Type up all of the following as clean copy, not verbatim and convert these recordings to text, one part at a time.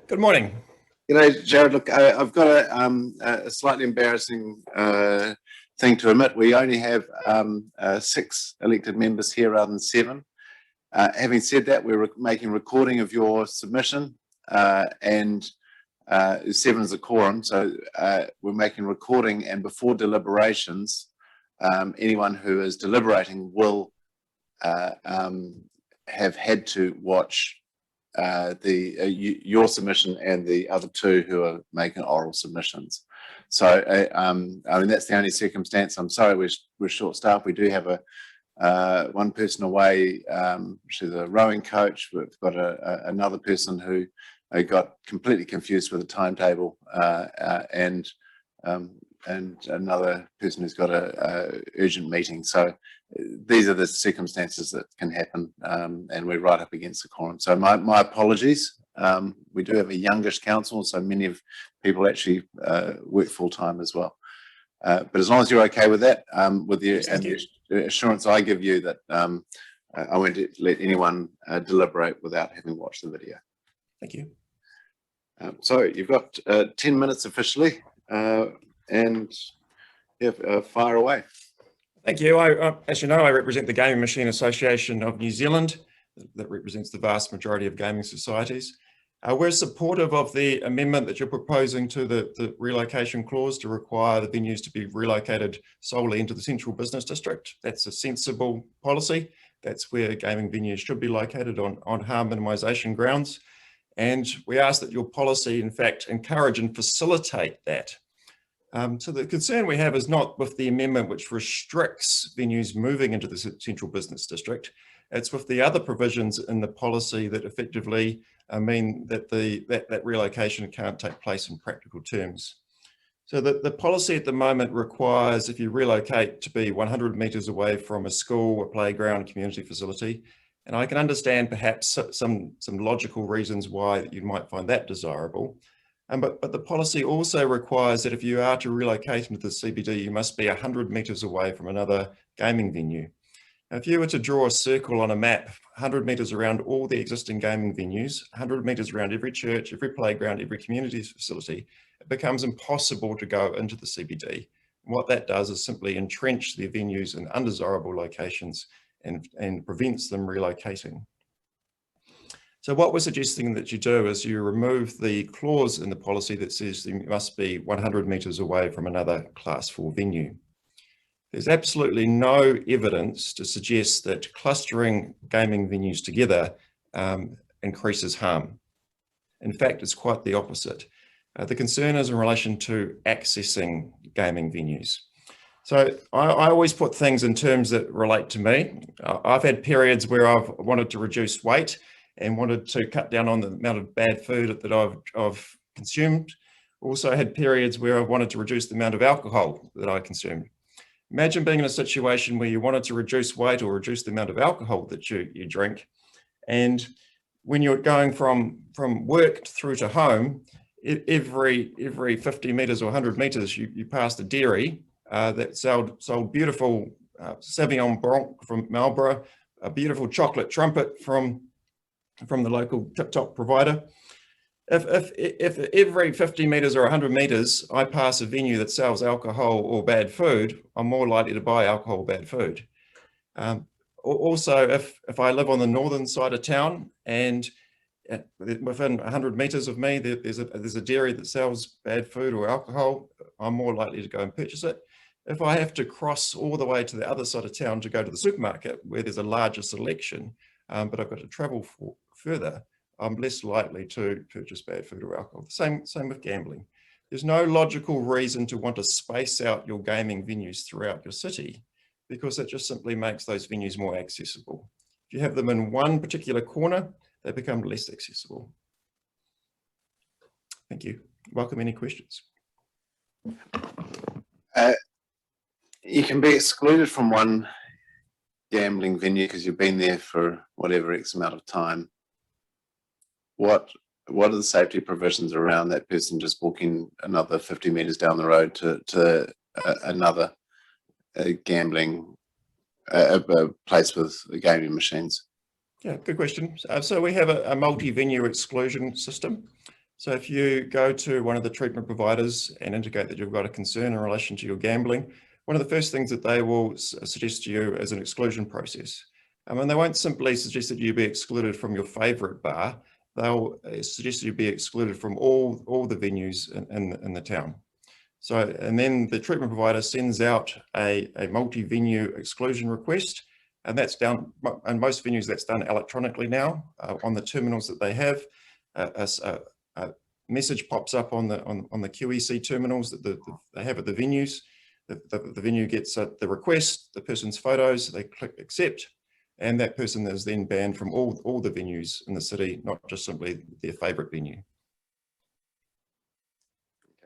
Good morning. Jarrod, look, I've got a slightly embarrassing thing to admit. We only have 6 elected members here rather than 7. Having said that, we're making recording of your submission, and 7 is a quorum, so we're making recording, and before deliberations, anyone who is deliberating will have had to watch your submission and the other 2 who are making oral submissions. So I mean, that's the only circumstance. I'm sorry, we're short staffed. We do have one person away. She's a rowing coach. We've got another person who got completely confused with the timetable, and another person who's got a urgent meeting. So these are the circumstances that can happen, and we're right up against the quorum. So my apologies. We do have a youngish council, so many of people actually work full-time as well. But as long as you're okay with that, with you, and the assurance I give you that I won't let anyone deliberate without having watched the video. Thank you. So you've got 10 minutes officially, and yeah, fire away. Thank you. As you know, I represent the Gaming Machine Association of New Zealand, that represents the vast majority of gaming societies. We're supportive of the amendment that you're proposing to the relocation clause to require the venues to be relocated solely into the central business district. That's a sensible policy. That's where gaming venues should be located, on harm minimisation grounds. And we ask that your policy, in fact, encourage and facilitate that. So the concern we have is not with the amendment which restricts venues moving into the central business district. It's with the other provisions in the policy that effectively mean that that relocation can't take place in practical terms. So the policy at the moment requires, if you relocate, to be 100 metres away from a school, a playground, community facility. And I can understand perhaps some logical reasons why you might find that desirable. But the policy also requires that if you are to relocate into the CBD, you must be 100 metres away from another gaming venue. Now, if you were to draw a circle on a map, 100 metres around all the existing gaming venues, 100 metres around every church, every playground, every community facility, it becomes impossible to go into the CBD. And what that does is simply entrench the venues in undesirable locations and prevents them relocating. So what we're suggesting that you do is you remove the clause in the policy that says you must be 100 metres away from another Class 4 venue. There's absolutely no evidence to suggest that clustering gaming venues together increases harm. In fact, it's quite the opposite. The concern is in relation to accessing gaming venues. So I always put things in terms that relate to me. I've had periods where I've wanted to reduce weight and wanted to cut down on the amount of bad food that I've consumed. Also had periods where I wanted to reduce the amount of alcohol that I consumed. Imagine being in a situation where you wanted to reduce weight or reduce the amount of alcohol that you drink. And when you're going from work through to home, every 50 metres or 100 metres, you pass the dairy that sold beautiful Sauvignon Blanc from Marlborough, a beautiful chocolate trumpet from the local tip-top provider. If every 50 metres or 100 metres I pass a venue that sells alcohol or bad food, I'm more likely to buy alcohol or bad food. Also, if I live on the northern side of town and within 100 metres of me there's a dairy that sells bad food or alcohol, I'm more likely to go and purchase it. If I have to cross all the way to the other side of town to go to the supermarket where there's a larger selection, but I've got to travel further, I'm less likely to purchase bad food or alcohol. Same with gambling. There's no logical reason to want to space out your gaming venues throughout your city, because it just simply makes those venues more accessible. If you have them in one particular corner, they become less accessible. Thank you. Welcome any questions. You can be excluded from one gambling venue because you've been there for whatever X amount of time. What are the safety provisions around that person just walking another 50 metres down the road to another gambling place with gaming machines? Yeah, good question. So we have a multi-venue exclusion system. So if you go to one of the treatment providers and indicate that you've got a concern in relation to your gambling, one of the first things that they will suggest to you is an exclusion process. And they won't simply suggest that you be excluded from your favourite bar. They'll suggest that you be excluded from all the venues in the town. So, and then the treatment provider sends out a multi-venue exclusion request, and that's done, in most venues that's done electronically now on the terminals that they have. A message pops up on the QEC terminals that they have at the venues. The venue gets the request, the person's photos, they click accept, and that person is then banned from all the venues in the city, not just simply their favourite venue.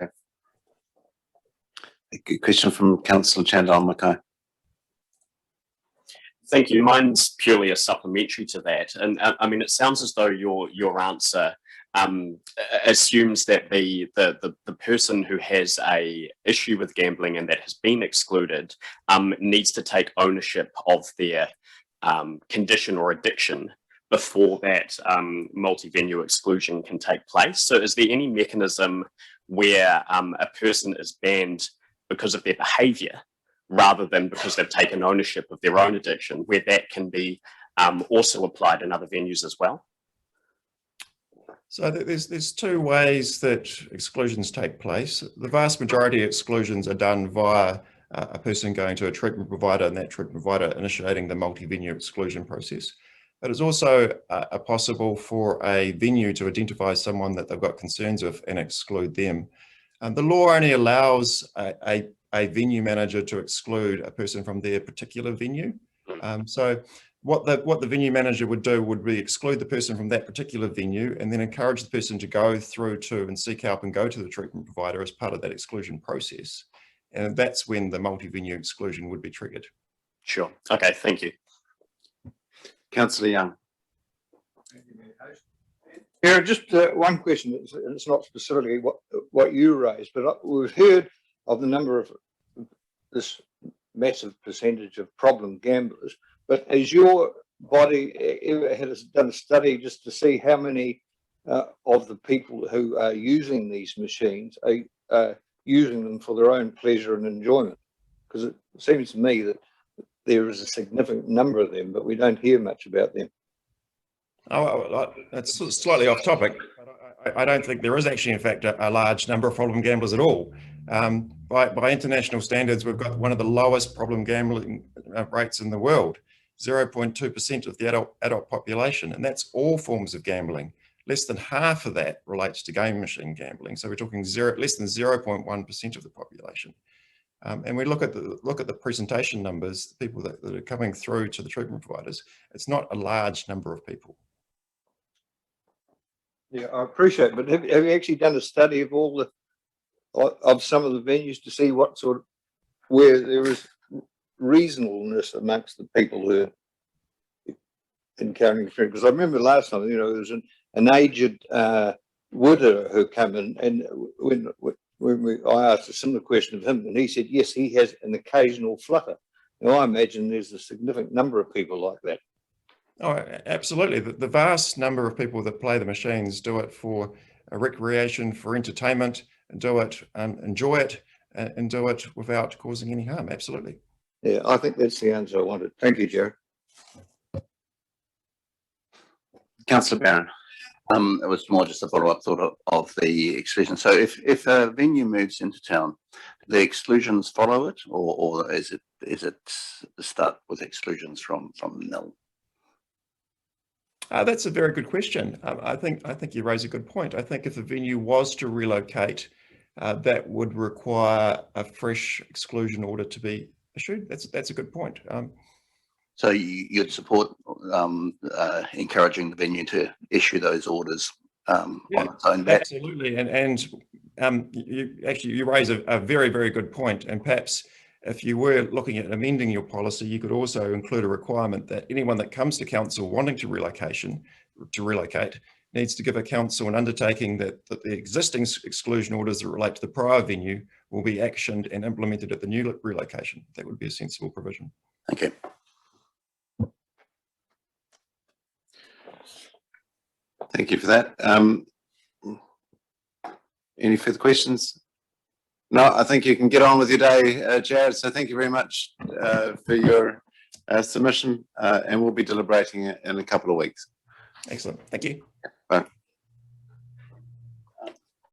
Okay. A good question from Councillor Chandler-Mackay. Thank you. Mine's purely a supplementary to that, and I mean, it sounds as though your answer assumes that the person who has a issue with gambling and that has been excluded needs to take ownership of their condition or addiction before that multi-venue exclusion can take place. So is there any mechanism where a person is banned because of their behaviour rather than because they've taken ownership of their own addiction, where that can be also applied in other venues as well? So there's two ways that exclusions take place. The vast majority of exclusions are done via a person going to a treatment provider and that treatment provider initiating the multi-venue exclusion process. But it's also possible for a venue to identify someone that they've got concerns with and exclude them. The law only allows a venue manager to exclude a person from their particular venue. So what the venue manager would do would be exclude the person from that particular venue and then encourage the person to go through to and seek help and go to the treatment provider as part of that exclusion process. And that's when the multi-venue exclusion would be triggered. Sure. Okay, thank you. Councillor Young. Yeah, just one question. It's not specifically what you raised, but we've heard of the number of this massive percentage of problem gamblers. But has your body ever done a study just to see how many of the people who are using these machines are using them for their own pleasure and enjoyment? Because it seems to me that there is a significant number of them, but we don't hear much about them. Oh, that's slightly off topic. But I don't think there is actually, in fact, a large number of problem gamblers at all. By international standards, we've got one of the lowest problem gambling rates in the world, 0.2% of the adult population, and that's all forms of gambling. Less than half of that relates to game machine gambling. So we're talking less than 0.1% of the population. And we look at the presentation numbers, the people that are coming through to the treatment providers. It's not a large number of people. Yeah, I appreciate it. But have you actually done a study of of some of the venues to see what sort of, where there is reasonableness amongst the people who are encountering things? Because I remember last time, there was an aged widower who came in, and when I asked a similar question of him, and he said, yes, he has an occasional flutter. Now, I imagine there's a significant number of people like that. Oh, absolutely. The vast number of people that play the machines do it for recreation, for entertainment, and do it, enjoy it, and do it without causing any harm. Absolutely. Yeah, I think that's the answer I wanted. Thank you, Jarrod. Councillor Barron. It was more just a follow-up thought of the exclusion. So if a venue moves into town, do the exclusions follow it, or is it start with exclusions from nil? That's a very good question. I think you raise a good point. I think if the venue was to relocate, that would require a fresh exclusion order to be issued. That's a good point. So you'd support encouraging the venue to issue those orders on its own back? Absolutely, and you raise a very, very good point. And perhaps if you were looking at amending your policy, you could also include a requirement that anyone that comes to council wanting to relocate needs to give a council an undertaking that the existing exclusion orders that relate to the prior venue will be actioned and implemented at the new relocation. That would be a sensible provision. Thank you. Thank you for that. Any further questions? No, I think you can get on with your day, Jarrod. So thank you very much for your submission, and we'll be deliberating it in a couple of weeks. Excellent. Thank you. Bye.